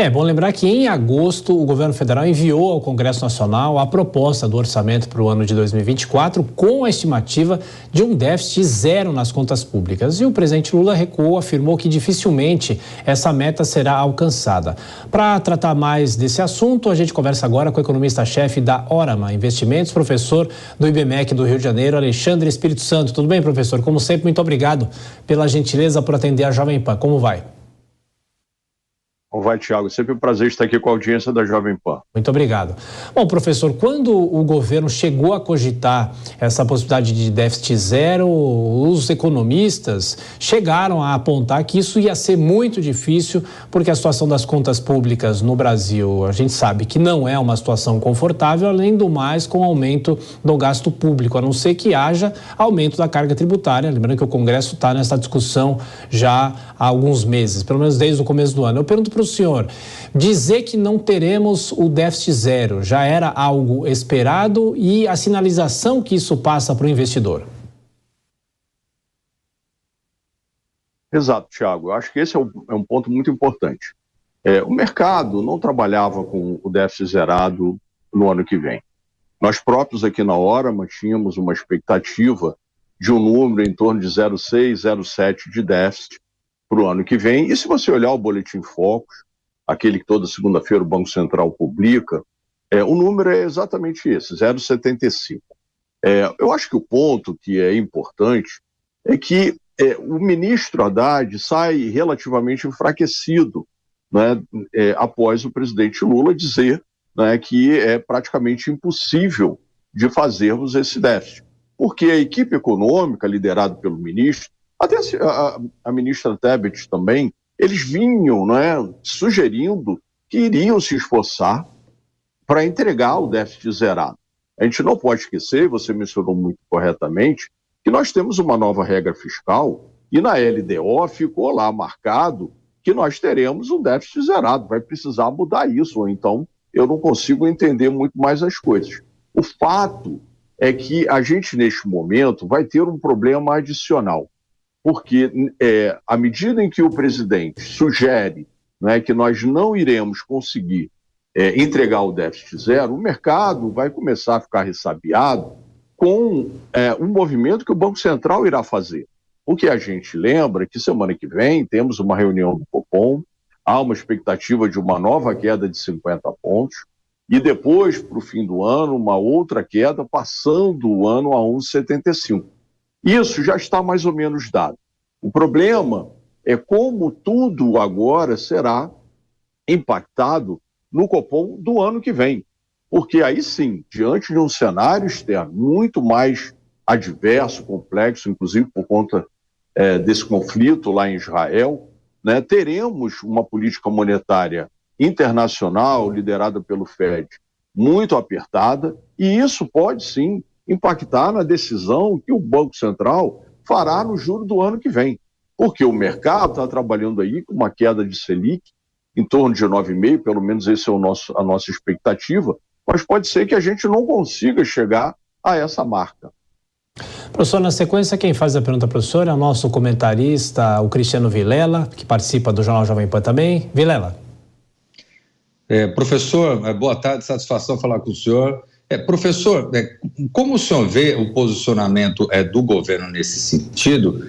Bom lembrar que em agosto o governo federal enviou ao Congresso Nacional a proposta do orçamento para o ano de 2024 com a estimativa de um déficit zero nas contas públicas. E o presidente Lula recuou, afirmou que dificilmente essa meta será alcançada. Para tratar mais desse assunto, a gente conversa agora com o economista-chefe da Órama Investimentos, professor do IBMEC do Rio de Janeiro, Alexandre Espírito Santo. Tudo bem, professor? Como sempre, muito obrigado pela gentileza por atender a Jovem Pan. Como vai? Como vai, Tiago? Sempre um prazer estar aqui com a audiência da Jovem Pan. Muito obrigado. Bom, professor, quando o governo chegou a cogitar essa possibilidade de déficit zero, os economistas chegaram a apontar que isso ia ser muito difícil, porque a situação das contas públicas no Brasil, a gente sabe que não é uma situação confortável, além do mais com o aumento do gasto público, a não ser que haja aumento da carga tributária. Lembrando que o Congresso está nessa discussão já há alguns meses, pelo menos desde o começo do ano. Eu pergunto para o senhor, dizer que não teremos o déficit zero já era algo esperado e a sinalização que isso passa para o investidor? Exato, Tiago. Eu acho que esse é um ponto muito importante. O mercado não trabalhava com o déficit zerado no ano que vem. Nós próprios aqui na Órama tínhamos uma expectativa de um número em torno de 0,6, 0,7 de déficit para o ano que vem. E se você olhar o Boletim Focus, aquele que toda segunda-feira o Banco Central publica, o número é exatamente esse, 0,75. Eu acho que o ponto que é importante é que o ministro Haddad sai relativamente enfraquecido, né, após o presidente Lula dizer, né, que é praticamente impossível de fazermos esse déficit. Porque a equipe econômica, liderada pelo ministro, até a ministra Tebet também, eles vinham, né, sugerindo que iriam se esforçar para entregar o déficit zerado. A gente não pode esquecer, você mencionou muito corretamente, que nós temos uma nova regra fiscal e na LDO ficou lá marcado que nós teremos um déficit zerado. Vai precisar mudar isso, ou então eu não consigo entender muito mais as coisas. O fato é que a gente, neste momento, vai ter um problema adicional. Porque à medida em que o presidente sugere, né, que nós não iremos conseguir entregar o déficit zero, o mercado vai começar a ficar ressabiado com um movimento que o Banco Central irá fazer. O que a gente lembra é que semana que vem temos uma reunião do Copom, há uma expectativa de uma nova queda de 50 pontos, e depois, para o fim do ano, uma outra queda, passando o ano a 1,75. Isso já está mais ou menos dado. O problema é como tudo agora será impactado no Copom do ano que vem. Porque aí sim, diante de um cenário externo muito mais adverso, complexo, inclusive por conta desse conflito lá em Israel, né, teremos uma política monetária internacional, liderada pelo FED, muito apertada, e isso pode sim impactar na decisão que o Banco Central fará no juro do ano que vem. Porque o mercado está trabalhando aí com uma queda de Selic em torno de 9,5%, pelo menos esse é a nossa expectativa, mas pode ser que a gente não consiga chegar a essa marca. Professor, na sequência, quem faz a pergunta, professor, é o nosso comentarista, o Cristiano Vilela, que participa do Jornal Jovem Pan também. Vilela. Professor, boa tarde, satisfação falar com o senhor. Professor, como o senhor vê o posicionamento do governo nesse sentido,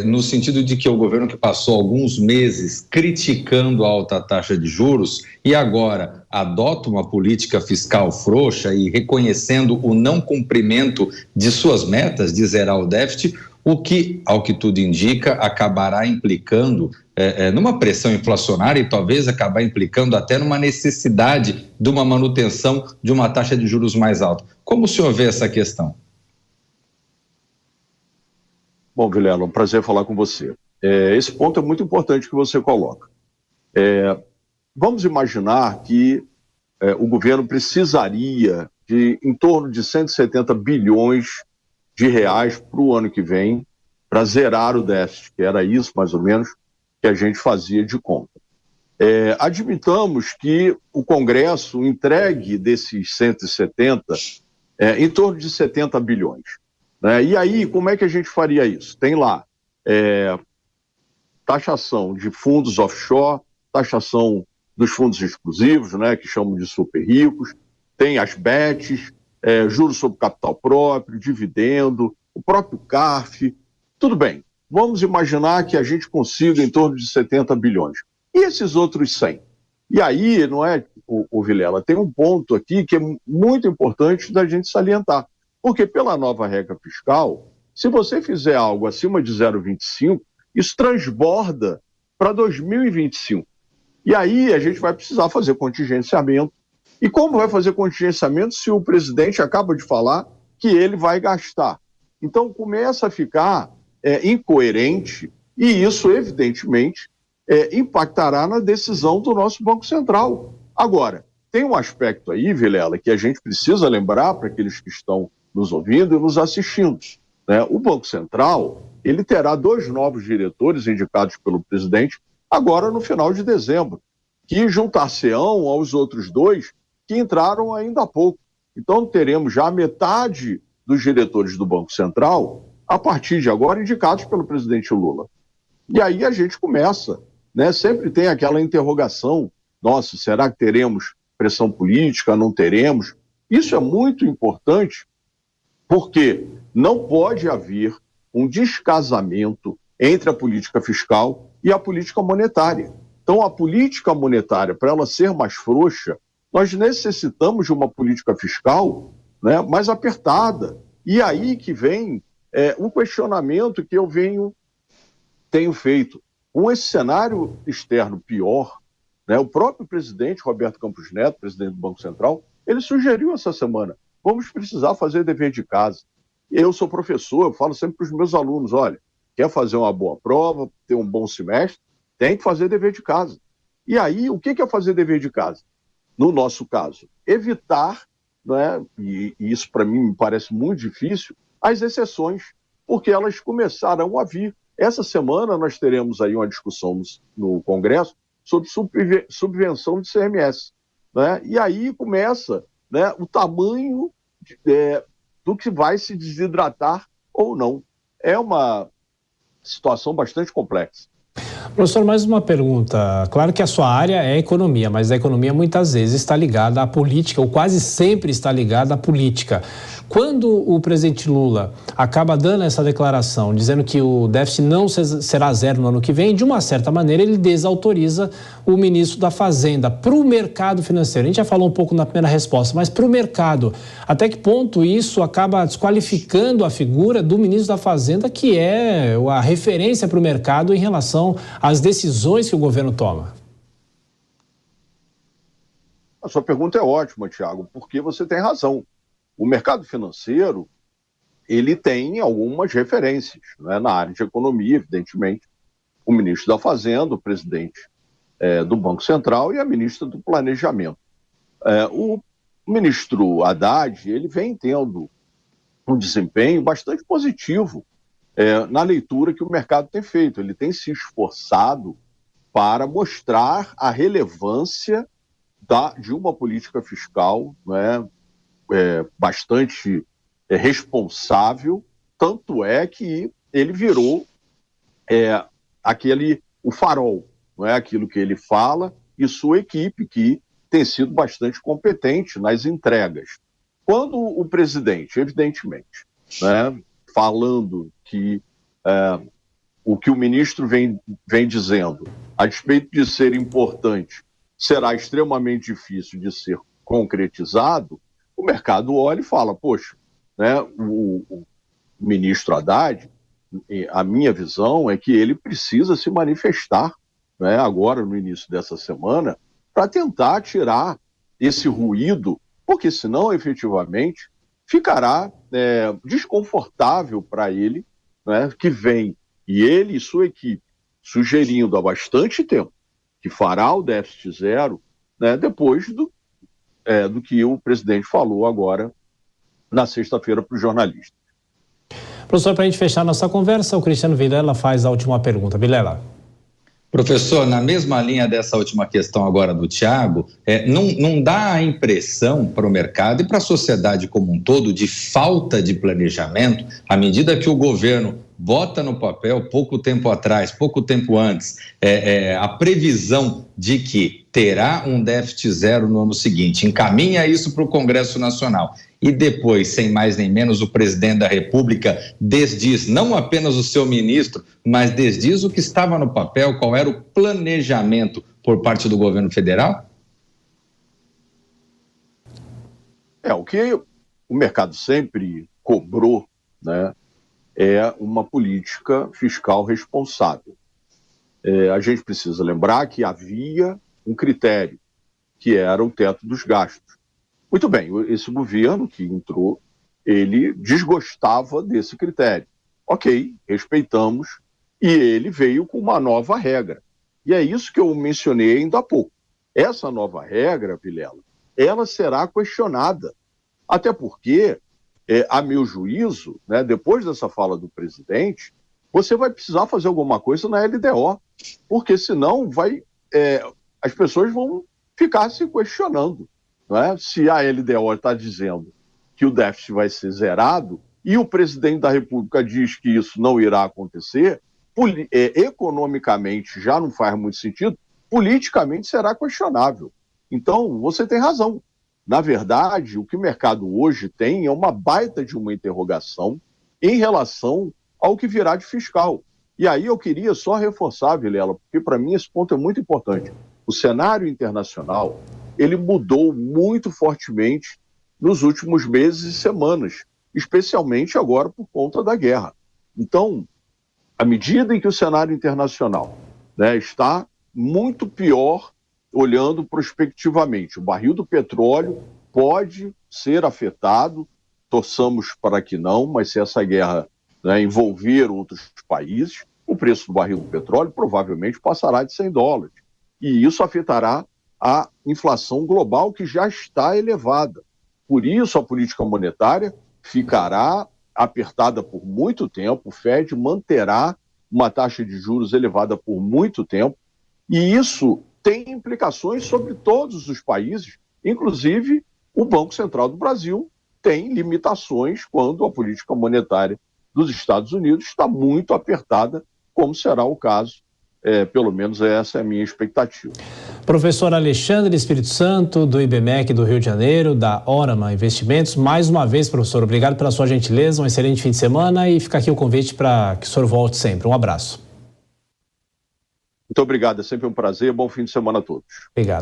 no sentido de que o governo que passou alguns meses criticando a alta taxa de juros e agora adota uma política fiscal frouxa e reconhecendo o não cumprimento de suas metas de zerar o déficit, o que, ao que tudo indica, acabará implicando numa pressão inflacionária e talvez acabar implicando até numa necessidade de uma manutenção de uma taxa de juros mais alta. Como o senhor vê essa questão? Bom, Vilela, um prazer falar com você. Esse ponto é muito importante que você coloca. Vamos imaginar que o governo precisaria de em torno de 170 bilhões de reais para o ano que vem para zerar o déficit, que era isso mais ou menos que a gente fazia de conta. Admitamos que o Congresso entregue desses 170 em torno de 70 bilhões. Né? E aí, como é que a gente faria isso? Tem lá taxação de fundos offshore, taxação dos fundos exclusivos, né, que chamam de super ricos, tem as bets, juros sobre capital próprio, dividendo, o próprio CARF. Tudo bem, vamos imaginar que a gente consiga em torno de 70 bilhões. E esses outros 100? E aí, não é, o Vilela, tem um ponto aqui que é muito importante da gente salientar. Porque pela nova regra fiscal, se você fizer algo acima de 0,25, isso transborda para 2025. E aí a gente vai precisar fazer contingenciamento. E como vai fazer contingenciamento se o presidente acaba de falar que ele vai gastar? Então começa a ficar incoerente e isso, evidentemente, impactará na decisão do nosso Banco Central. Agora, tem um aspecto aí, Vilela, que a gente precisa lembrar para aqueles que estão nos ouvindo e nos assistindo, né? O Banco Central, ele terá 2 novos diretores indicados pelo presidente agora no final de dezembro, que juntar-se-ão aos outros 2 que entraram ainda há pouco. Então teremos já metade dos diretores do Banco Central, a partir de agora, indicados pelo presidente Lula. E aí a gente começa, né? Sempre tem aquela interrogação, nossa, será que teremos pressão política, não teremos? Isso é muito importante, porque não pode haver um descasamento entre a política fiscal e a política monetária. Então, a política monetária, para ela ser mais frouxa, nós necessitamos de uma política fiscal, né, mais apertada. E aí que vem um questionamento que eu tenho feito. Com esse cenário externo pior, né, o próprio presidente Roberto Campos Neto, presidente do Banco Central, ele sugeriu essa semana, vamos precisar fazer dever de casa. Eu sou professor, eu falo sempre para os meus alunos, olha, quer fazer uma boa prova, ter um bom semestre, tem que fazer dever de casa. E aí, o que é fazer dever de casa? No nosso caso, evitar, né, e isso para mim me parece muito difícil, as exceções, porque elas começarão a vir. Essa semana nós teremos aí uma discussão no Congresso sobre subvenção de CMS, né? E aí começa, né, o tamanho do que vai se desidratar ou não. É uma situação bastante complexa. Professor, mais uma pergunta. Claro que a sua área é economia, mas a economia muitas vezes está ligada à política, ou quase sempre está ligada à política. Quando o presidente Lula acaba dando essa declaração, dizendo que o déficit não será zero no ano que vem, de uma certa maneira ele desautoriza o ministro da Fazenda para o mercado financeiro. A gente já falou um pouco na primeira resposta, mas para o mercado, até que ponto isso acaba desqualificando a figura do ministro da Fazenda, que é a referência para o mercado em relação às decisões que o governo toma? A sua pergunta é ótima, Tiago, porque você tem razão. O mercado financeiro, ele tem algumas referências, né, na área de economia, evidentemente. O ministro da Fazenda, o presidente do Banco Central e a ministra do Planejamento. O ministro Haddad, ele vem tendo um desempenho bastante positivo na leitura que o mercado tem feito. Ele tem se esforçado para mostrar a relevância de uma política fiscal, né, bastante responsável, tanto é que ele virou o farol, não é, aquilo que ele fala, e sua equipe, que tem sido bastante competente nas entregas. Quando o presidente, evidentemente, né, falando que o que o ministro vem dizendo, a despeito de ser importante, será extremamente difícil de ser concretizado, o mercado olha e fala, poxa, né, o ministro Haddad, a minha visão é que ele precisa se manifestar, né, agora no início dessa semana, para tentar tirar esse ruído, porque senão, efetivamente, ficará desconfortável para ele, né, que vem, e ele e sua equipe, sugerindo há bastante tempo que fará o déficit zero, né, depois do que o presidente falou agora na sexta-feira para os jornalistas. Professor, para a gente fechar nossa conversa, o Cristiano Vilela faz a última pergunta. Vilela. Professor, na mesma linha dessa última questão agora do Tiago, não dá a impressão para o mercado e para a sociedade como um todo de falta de planejamento, à medida que o governo bota no papel pouco tempo atrás, pouco tempo antes, a previsão de que terá um déficit zero no ano seguinte, encaminha isso para o Congresso Nacional e depois, sem mais nem menos, o presidente da República desdiz, não apenas o seu ministro, mas desdiz o que estava no papel, qual era o planejamento por parte do governo federal? O que o mercado sempre cobrou, né, é uma política fiscal responsável. A gente precisa lembrar que havia um critério, que era o teto dos gastos. Muito bem, esse governo que entrou, ele desgostava desse critério. Ok, respeitamos, e ele veio com uma nova regra. E é isso que eu mencionei ainda há pouco. Essa nova regra, Vilela, ela será questionada. Até porque, a meu juízo, né, depois dessa fala do presidente, você vai precisar fazer alguma coisa na LDO, porque senão as pessoas vão ficar se questionando. Não é? Se a LDO está dizendo que o déficit vai ser zerado e o presidente da República diz que isso não irá acontecer, economicamente já não faz muito sentido, politicamente será questionável. Então, você tem razão. Na verdade, o que o mercado hoje tem é uma baita de uma interrogação em relação ao que virá de fiscal. E aí eu queria só reforçar, Vilela, porque para mim esse ponto é muito importante. O cenário internacional, ele mudou muito fortemente nos últimos meses e semanas, especialmente agora por conta da guerra. Então, à medida em que o cenário internacional, né, está muito pior, olhando prospectivamente, o barril do petróleo pode ser afetado, torçamos para que não, mas se essa guerra, né, envolver outros países, o preço do barril do petróleo provavelmente passará de $100. E isso afetará a inflação global, que já está elevada. Por isso, a política monetária ficará apertada por muito tempo, o FED manterá uma taxa de juros elevada por muito tempo, e isso tem implicações sobre todos os países, inclusive o Banco Central do Brasil tem limitações quando a política monetária dos Estados Unidos está muito apertada, como será o caso. Pelo menos essa é a minha expectativa. Professor Alexandre Espírito Santo, do IBMEC do Rio de Janeiro, da Orama Investimentos. Mais uma vez, professor, obrigado pela sua gentileza, um excelente fim de semana e fica aqui o convite para que o senhor volte sempre. Um abraço. Muito obrigado, é sempre um prazer, bom fim de semana a todos. Obrigado.